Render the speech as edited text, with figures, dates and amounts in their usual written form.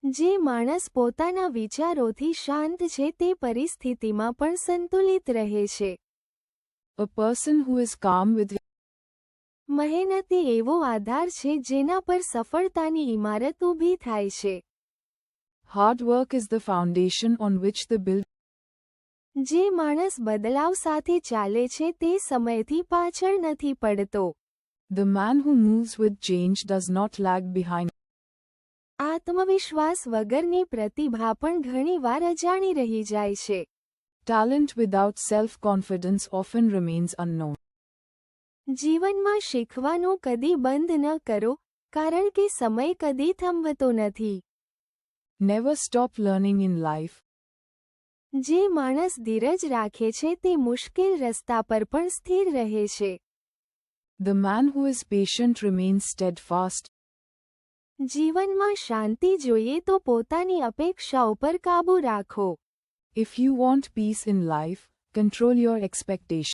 જે માણસ પોતાના વિચારોથી શાંત છે તે પરિસ્થિતિમાં પણ સંતુલિત રહે છે. A person who is calm with મહેનત એ એવો આધાર છે જેના પર સફળતાની ઇમારત ઊભી થાય છે. hard work is the foundation on which the build. જે માણસ બદલાવ સાથે ચાલે છે તે સમયથી પાછળ નથી પડતો. The man who moves with change does not lag behind. આત્મવિશ્વાસ વગરની પ્રતિભા પણ ઘણીવાર અજાણી રહી જાય છે. Talent without self-confidence often remains unknown. જીવનમાં શીખવાનું કદી બંધ ન કરો, કારણ કે સમય કદી થંભતો નથી. Never stop learning in life. જે માણસ ધીરજ રાખે છે તે મુશ્કેલ રસ્તા પર પણ સ્થિર રહે છે. The man who is patient remains steadfast. જીવનમાં શાંતિ જોઈએ તો પોતાની અપેક્ષાઓ પર કાબૂ રાખો. If you want peace in life, control your expectations.